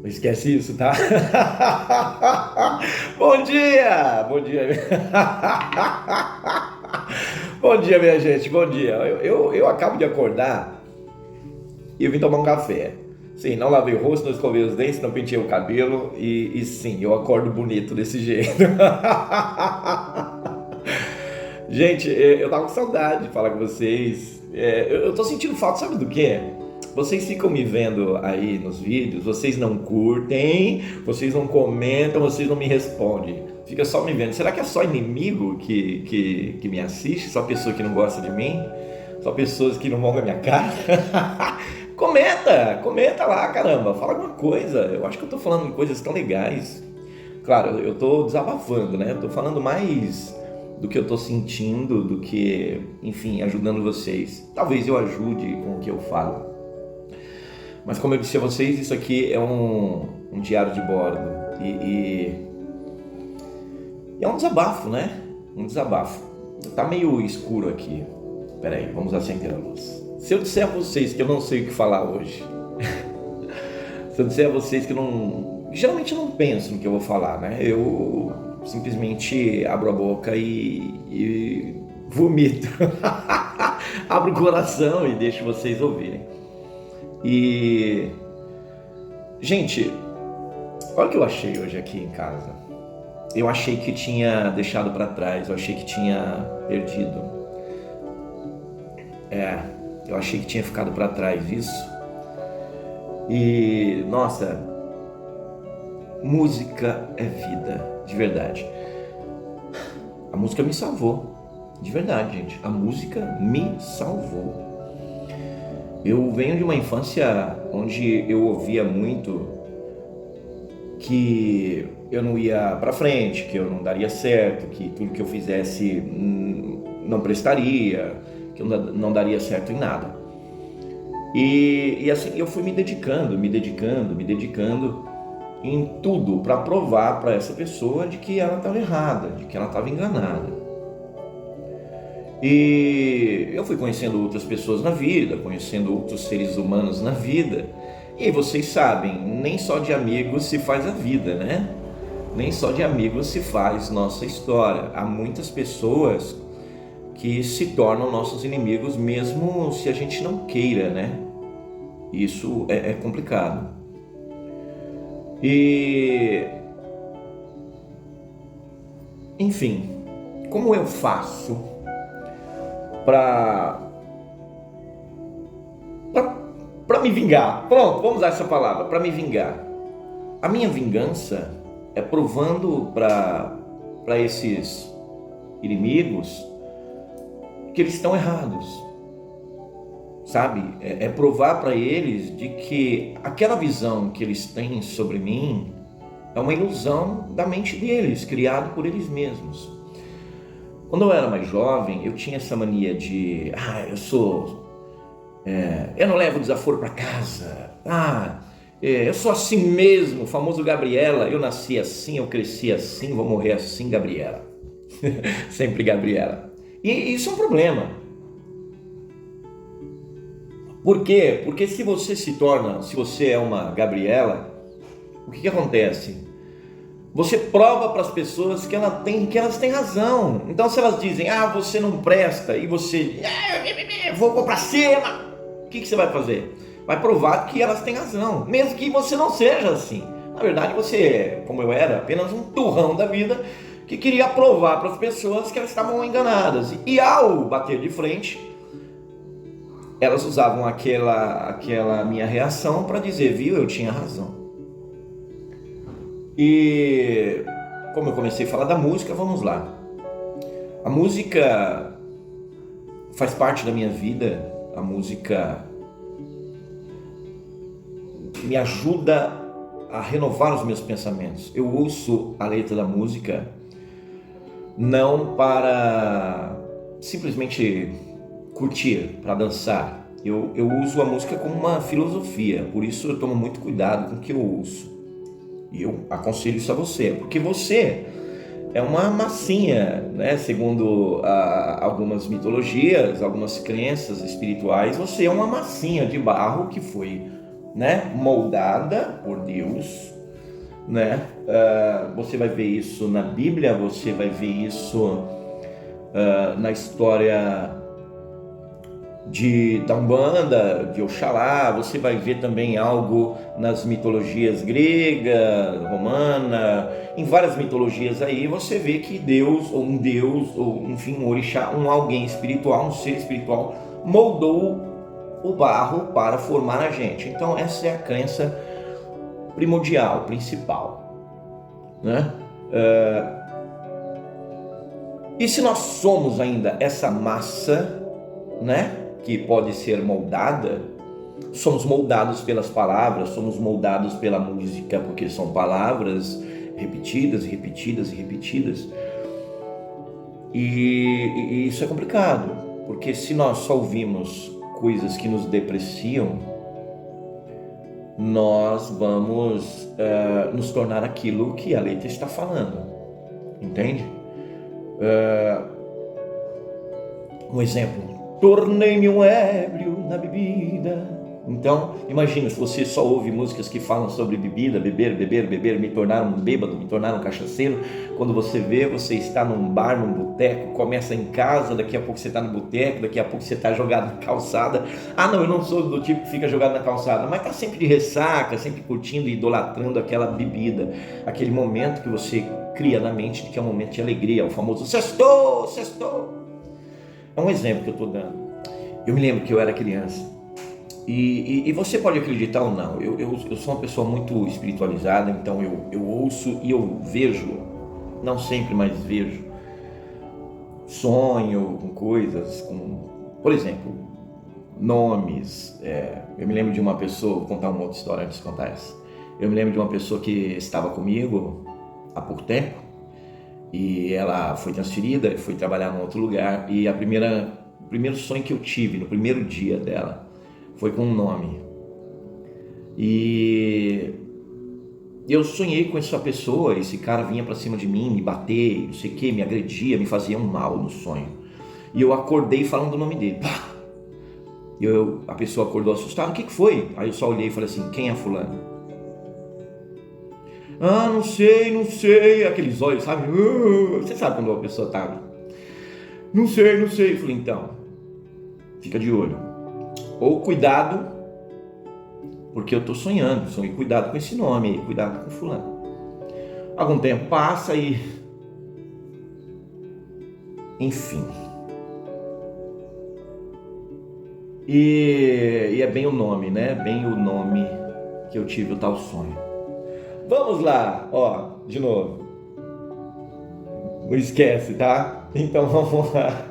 Não esquece isso, tá? Bom dia! Bom dia! Bom dia, minha gente, bom dia. Eu acabo de acordar e eu vim tomar um café. Sim, não lavei o rosto, não escovei os dentes, não pentei o cabelo e sim, eu acordo bonito desse jeito. Gente, eu tava com saudade de falar com vocês. Eu tô sentindo falta, sabe do quê? Vocês ficam me vendo aí nos vídeos, vocês não curtem, vocês não comentam, vocês não me respondem. Fica só me vendo. Será que é só inimigo que me assiste? Só pessoa que não gosta de mim? Só pessoas que não vão com a minha cara? Comenta lá, caramba, fala alguma coisa. Eu acho que eu tô falando de coisas tão legais. Claro, eu tô desabafando, né? Eu tô falando mais do que eu tô sentindo, do que, enfim, ajudando vocês. Talvez eu ajude com o que eu falo. Mas como eu disse a vocês, isso aqui é um diário de bordo. E é um desabafo, né? Um desabafo. Tá meio escuro aqui. Peraí, vamos acender a luz. Se eu disser a vocês que eu não sei o que falar hoje, se eu disser a vocês que eu não... Geralmente eu não penso no que eu vou falar, né? Eu simplesmente abro a boca e vomito. Abro o coração e deixo vocês ouvirem. E... Gente, olha o que eu achei hoje aqui em casa. Eu achei que tinha deixado para trás, eu achei que tinha perdido. Eu achei que tinha ficado para trás isso. E, nossa, música é vida, de verdade. A música me salvou, de verdade, gente. A música me salvou. Eu venho de uma infância onde eu ouvia muito que eu não ia para frente, que eu não daria certo, que tudo que eu fizesse não prestaria, que eu não daria certo em nada. E assim eu fui me dedicando em tudo para provar para essa pessoa de que ela estava errada, de que ela estava enganada. E eu fui conhecendo outras pessoas na vida, conhecendo outros seres humanos na vida. E vocês sabem, nem só de amigos se faz a vida, né? Nem só de amigos se faz nossa história. Há muitas pessoas que se tornam nossos inimigos mesmo se a gente não queira, né? Isso é complicado. E... Enfim, como eu faço para me vingar? Pronto, vamos usar essa palavra, para me vingar. A minha vingança é provando para esses inimigos que eles estão errados, sabe? É provar para eles de que aquela visão que eles têm sobre mim é uma ilusão da mente deles, criada por eles mesmos. Quando eu era mais jovem, eu tinha essa mania de, eu não levo desaforo para casa, eu sou assim mesmo, o famoso Gabriela, eu nasci assim, eu cresci assim, vou morrer assim, Gabriela. Sempre Gabriela. E isso é um problema. Por quê? Porque se você é uma Gabriela, o que acontece? Você prova para as pessoas que elas têm razão. Então se elas dizem, você não presta, e você, vou para cima, o que você vai fazer? Vai provar que elas têm razão, mesmo que você não seja assim. Na verdade você, como eu era, apenas um turrão da vida que queria provar para as pessoas que elas estavam enganadas. E ao bater de frente, elas usavam aquela minha reação para dizer, viu, eu tinha razão. E como eu comecei a falar da música, vamos lá. A música faz parte da minha vida, a música me ajuda a renovar os meus pensamentos. Eu ouço a letra da música não para simplesmente curtir, para dançar. Eu uso a música como uma filosofia, por isso eu tomo muito cuidado com o que eu ouço. E eu aconselho isso a você, porque você é uma massinha, né? Segundo algumas mitologias, algumas crenças espirituais, você é uma massinha de barro que foi né? Moldada por Deus, né? Você vai ver isso na Bíblia, você vai ver isso na história da Umbanda, de Oxalá. Você vai ver também algo nas mitologias grega, romana, em várias mitologias aí você vê que Deus, ou um Deus, ou enfim, um orixá, alguém espiritual, um ser espiritual, moldou o barro para formar a gente. Então essa é a crença primordial, principal, né? E se nós somos ainda essa massa, né, que pode ser moldada, somos moldados pelas palavras, somos moldados pela música, porque são palavras repetidas, repetidas e repetidas. E isso é complicado, porque se nós só ouvimos coisas que nos depreciam, nós vamos nos tornar aquilo que a letra está falando, entende? Um exemplo: tornei-me um ébrio na bebida. Então, imagina, se você só ouve músicas que falam sobre bebida, beber, beber, beber, me tornar um bêbado, me tornar um cachaceiro. Quando você vê, você está num bar, num boteco, começa em casa, daqui a pouco você está no boteco, daqui a pouco você está jogado na calçada. Ah não, eu não sou do tipo que fica jogado na calçada, mas está sempre de ressaca, sempre curtindo e idolatrando aquela bebida, aquele momento que você cria na mente de que é um momento de alegria, o famoso sextou, sextou. É um exemplo que eu estou dando. Eu me lembro que eu era criança, e você pode acreditar ou não, eu sou uma pessoa muito espiritualizada, então eu ouço e eu vejo, não sempre, mas vejo, sonho com coisas, por exemplo, nomes. Eu me lembro de uma pessoa, vou contar uma outra história antes de contar essa. Eu me lembro de uma pessoa que estava comigo há pouco tempo, e ela foi transferida, foi trabalhar em outro lugar, e o primeiro sonho que eu tive no primeiro dia dela foi com um nome. E eu sonhei com essa pessoa, esse cara vinha pra cima de mim, me bater, não sei o que, me agredia, me fazia um mal no sonho. E eu acordei falando o nome dele. Pá! A pessoa acordou assustada: o que foi? Aí eu só olhei e falei assim: quem é fulano? Ah, não sei, aqueles olhos, sabe? Você sabe quando a pessoa tá, não sei. Eu falei: então, fica de olho. Ou cuidado, porque eu tô sonhando, cuidado com esse nome aí, cuidado com fulano. Algum tempo passa e... enfim. E é bem o nome, né? Bem o nome que eu tive o tal sonho. Vamos lá, ó, de novo. Não esquece, tá? Então vamos lá.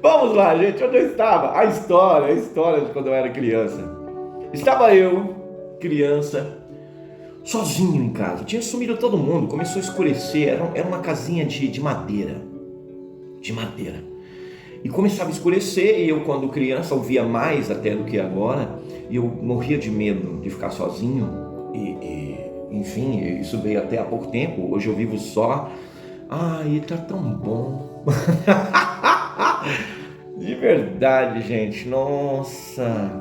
Vamos lá, gente, onde eu estava? A história de quando eu era criança. Estava eu, criança, sozinho em casa. Tinha sumido todo mundo, começou a escurecer. Era uma casinha de madeira. De madeira. E começava a escurecer, e eu, quando criança, ouvia mais até do que agora, e eu morria de medo de ficar sozinho. Enfim, isso veio até há pouco tempo. Hoje eu vivo só. Ai, tá tão bom. De verdade, gente, nossa,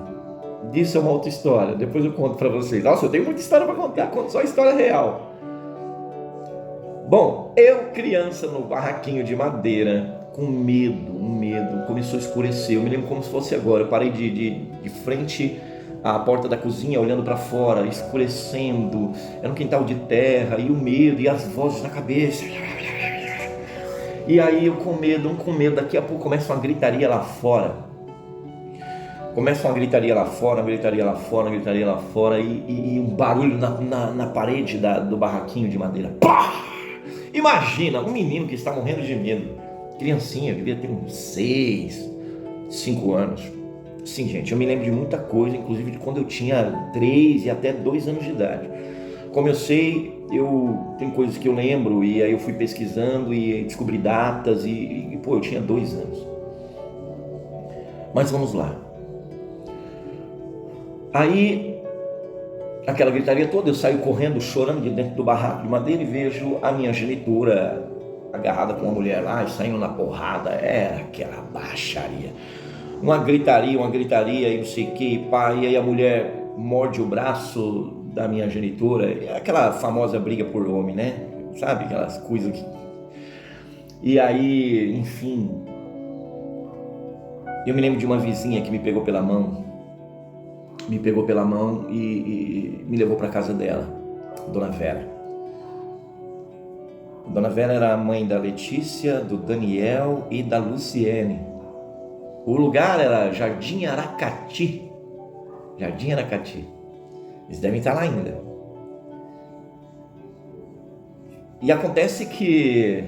disso é uma outra história, depois eu conto pra vocês. Nossa, eu tenho muita história pra contar, conto só a história real. Bom, eu criança no barraquinho de madeira, com medo, começou a escurecer. Eu me lembro como se fosse agora, eu parei de frente à porta da cozinha, olhando pra fora, escurecendo, era um quintal de terra, e o medo, e as vozes na cabeça. E aí eu com medo, daqui a pouco começa uma gritaria lá fora. Uma gritaria lá fora, e um barulho na parede do barraquinho de madeira. Pá! Imagina, um menino que está morrendo de medo. Criancinha, devia ter uns 6, 5 anos. Sim, gente, eu me lembro de muita coisa, inclusive de quando eu tinha 3 e até 2 anos de idade. Como eu sei, tem coisas que eu lembro, e aí eu fui pesquisando e descobri datas, eu tinha 2 anos. Mas vamos lá. Aí, aquela gritaria toda, eu saio correndo, chorando de dentro do barraco de madeira, e vejo a minha genitora agarrada com uma mulher lá, e saindo na porrada. Era aquela baixaria. uma gritaria e não sei o que, pá, e aí a mulher morde o braço da minha genitora, aquela famosa briga por homem, né? Sabe, aquelas coisas que... E aí, enfim, eu me lembro de uma vizinha que me pegou pela mão e me levou para casa dela, Dona Vera. Dona Vera era a mãe da Letícia, do Daniel e da Luciene. O lugar era Jardim Aracati. Jardim Aracati. Eles devem estar lá ainda. E acontece que...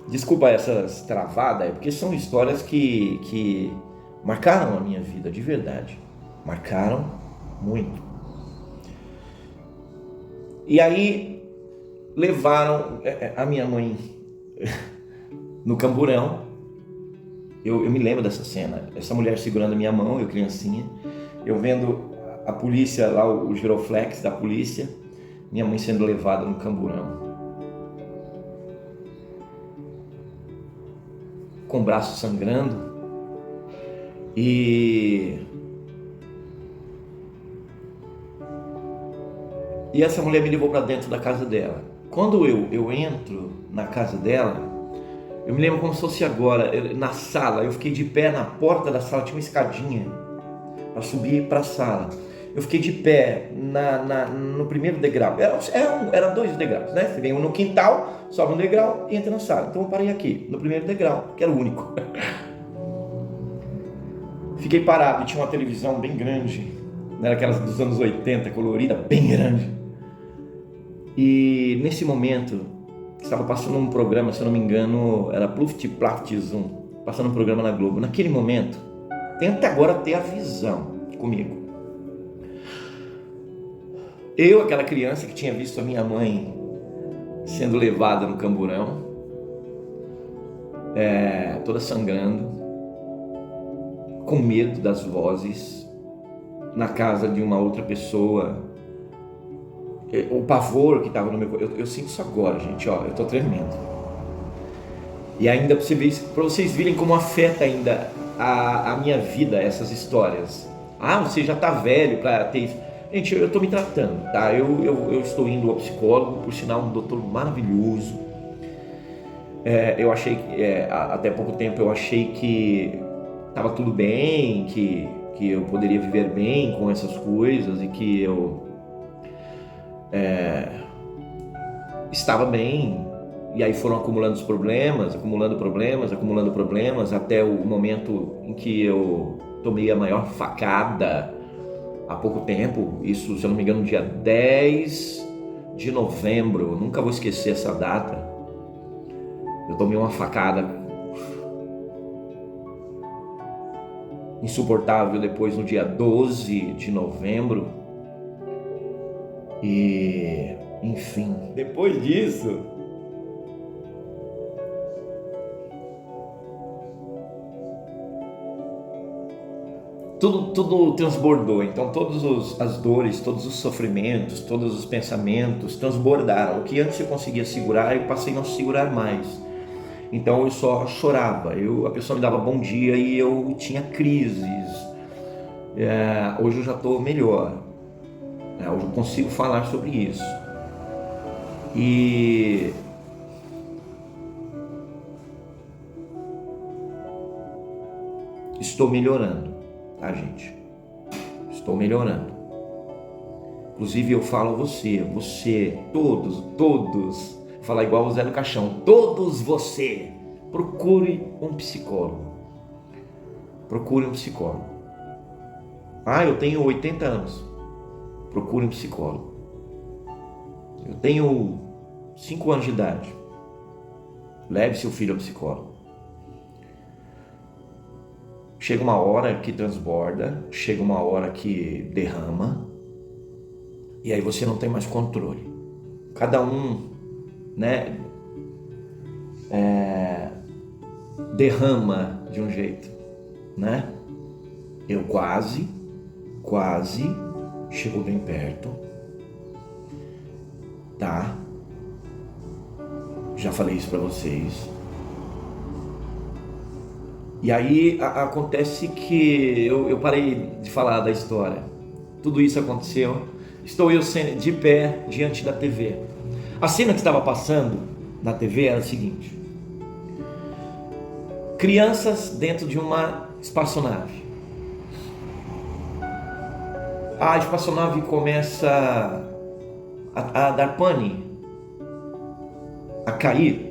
desculpa essas travadas, porque são histórias que marcaram a minha vida, de verdade. Marcaram muito. E aí levaram a minha mãe no camburão. Eu me lembro dessa cena, essa mulher segurando a minha mão, eu criancinha, eu vendo a polícia lá, o giroflex da polícia, minha mãe sendo levada no camburão, com o braço sangrando. E essa mulher me levou para dentro da casa dela. Quando eu entro na casa dela, eu me lembro como se fosse agora, na sala, eu fiquei de pé na porta da sala, tinha uma escadinha para subir para a sala. Eu fiquei de pé no primeiro degrau, eram 2 degraus, né? Você vem no quintal, sobe um degrau e entra na sala. Então eu parei aqui, no primeiro degrau, que era o único. Fiquei parado, tinha uma televisão bem grande, era aquelas dos anos 80, colorida, bem grande. E nesse momento, estava passando um programa, se eu não me engano, era Pluft Plaft Zoom, passando um programa na Globo. Naquele momento, tenta agora ter a visão comigo. Eu, aquela criança que tinha visto a minha mãe sendo levada no camburão, toda sangrando, com medo das vozes, na casa de uma outra pessoa, o pavor que estava no meu corpo, eu sinto isso agora, gente, ó, eu estou tremendo. E ainda para vocês verem como afeta ainda a minha vida essas histórias. Você já está velho para ter isso. Gente, eu estou me tratando, tá? Eu estou indo ao psicólogo, por sinal, um doutor maravilhoso. Eu achei que, até pouco tempo, eu achei que estava tudo bem, que eu poderia viver bem com essas coisas e que eu estava bem. E aí foram acumulando problemas, até o momento em que eu tomei a maior facada há pouco tempo. Isso, se eu não me engano, no dia 10 de novembro, eu nunca vou esquecer essa data. Eu tomei uma facada insuportável depois, no dia 12 de novembro. E, enfim, depois disso, tudo transbordou. Então todas as dores, todos os sofrimentos, todos os pensamentos transbordaram. O que antes eu conseguia segurar, eu passei a não segurar mais. Então eu só chorava, a pessoa me dava bom dia e eu tinha crises. Hoje eu já estou melhor, hoje eu consigo falar sobre isso. E estou melhorando, tá, gente? Estou melhorando. Inclusive eu falo a você, todos, falar igual o Zé do Caixão, todos você, procure um psicólogo. Procure um psicólogo. Eu tenho 80 anos. Procure um psicólogo. Eu tenho 5 anos de idade. Leve seu filho ao psicólogo. Chega uma hora que transborda, chega uma hora que derrama, e aí você não tem mais controle. Cada um, derrama de um jeito, Eu quase chego bem perto, tá? Já falei isso pra vocês. E aí acontece que eu parei de falar da história. Tudo isso aconteceu. Estou eu de pé diante da TV. A cena que estava passando na TV era a seguinte: crianças dentro de uma espaçonave. A espaçonave começa a dar pane, a cair.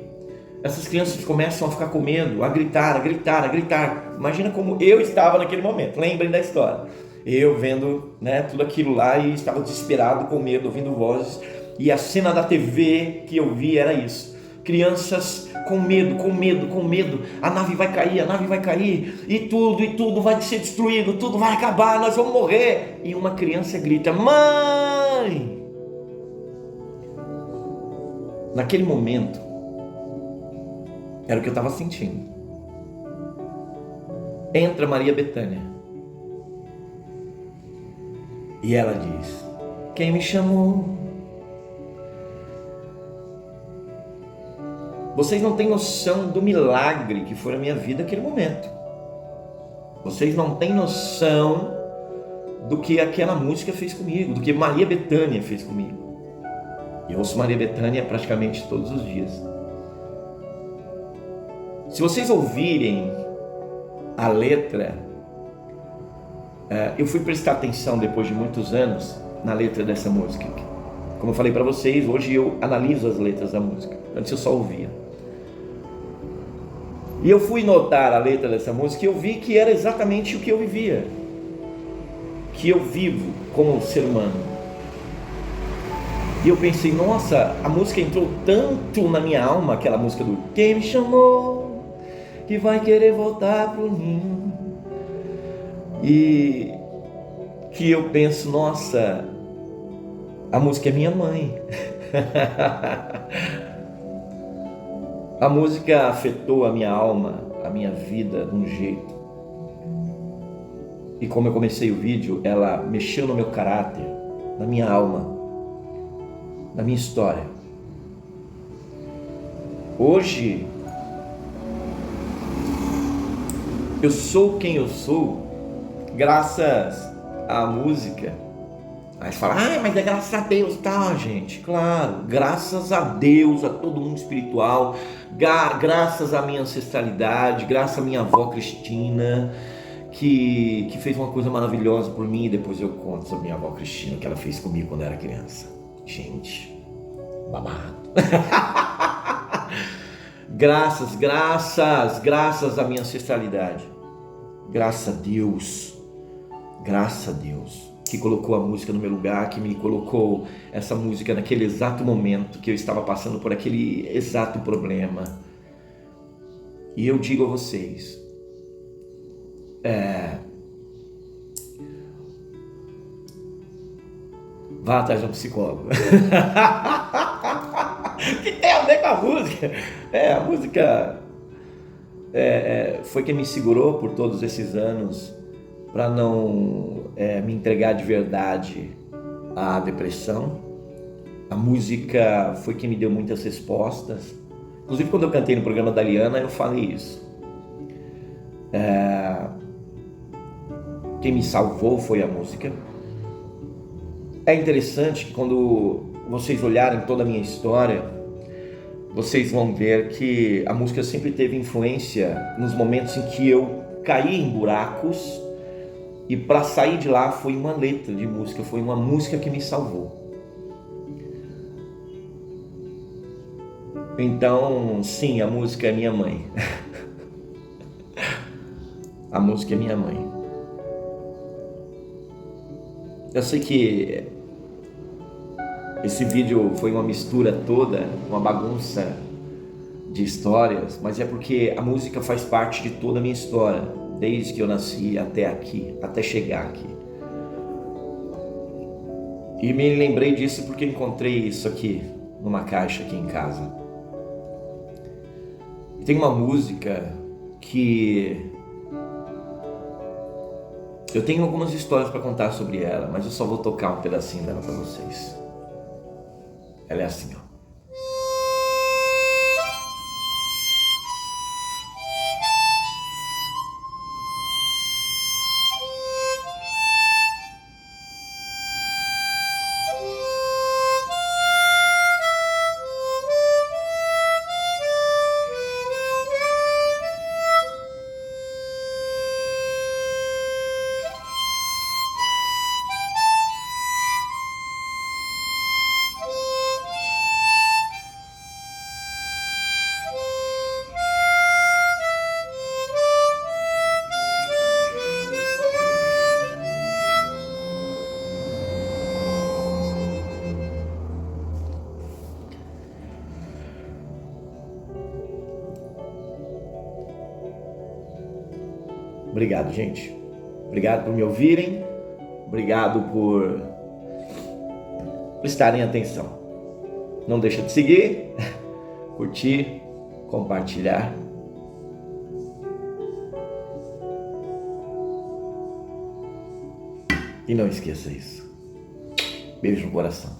Essas crianças começam a ficar com medo, a gritar, a gritar, a gritar. Imagina como eu estava naquele momento. Lembrem da história. Eu vendo, né, tudo aquilo lá e estava desesperado, com medo, ouvindo vozes. E a cena da TV que eu vi era isso. Crianças com medo, com medo, com medo. A nave vai cair, a nave vai cair. E tudo vai ser destruído, tudo vai acabar, nós vamos morrer. E uma criança grita: mãe! Naquele momento, era o que eu estava sentindo. Entra Maria Bethânia. E ela diz: quem me chamou? Vocês não têm noção do milagre que foi a minha vida naquele momento. Vocês não têm noção do que aquela música fez comigo, do que Maria Bethânia fez comigo. Eu ouço Maria Bethânia praticamente todos os dias. Se vocês ouvirem a letra, eu fui prestar atenção depois de muitos anos na letra dessa música. Como eu falei para vocês, hoje eu analiso as letras da música. Antes eu só ouvia. E eu fui notar a letra dessa música e eu vi que era exatamente o que eu vivia, que eu vivo como ser humano. E eu pensei: nossa, a música entrou tanto na minha alma, aquela música do quem me chamou, que vai querer voltar pro ninho. E que eu penso: nossa, a música é minha mãe. A música afetou a minha alma, a minha vida de um jeito. E como eu comecei o vídeo, ela mexeu no meu caráter, na minha alma, na minha história. Hoje, eu sou quem eu sou graças à música. Aí você fala: mas é graças a Deus, tá, gente? Claro, graças a Deus, a todo mundo espiritual, graças à minha ancestralidade, graças à minha avó Cristina, que fez uma coisa maravilhosa por mim. E depois eu conto sobre minha avó Cristina, que ela fez comigo quando eu era criança. Gente, babado. Graças à minha ancestralidade. Graças a Deus, que colocou a música no meu lugar, que me colocou essa música naquele exato momento que eu estava passando por aquele exato problema. E eu digo a vocês, vá atrás de um psicólogo. Que tem a ver com a música? A música foi quem me segurou por todos esses anos para não me entregar de verdade à depressão. A música foi quem me deu muitas respostas. Inclusive, quando eu cantei no programa da Liana, eu falei isso. Quem me salvou foi a música. É interessante que quando vocês olharem toda a minha história, vocês vão ver que a música sempre teve influência nos momentos em que eu caí em buracos, e para sair de lá foi uma letra de música, foi uma música que me salvou. Então, sim, a música é minha mãe. A música é minha mãe. Eu sei que esse vídeo foi uma mistura toda, uma bagunça de histórias, mas é porque a música faz parte de toda a minha história, desde que eu nasci até aqui, até chegar aqui. E me lembrei disso porque encontrei isso aqui, numa caixa aqui em casa. E tem uma música que eu tenho algumas histórias para contar sobre ela, mas eu só vou tocar um pedacinho dela para vocês. Ela é assim, ó. Obrigado, gente. Obrigado por me ouvirem. Obrigado por prestarem atenção. Não deixa de seguir, curtir, compartilhar. E não esqueça isso. Beijo no coração.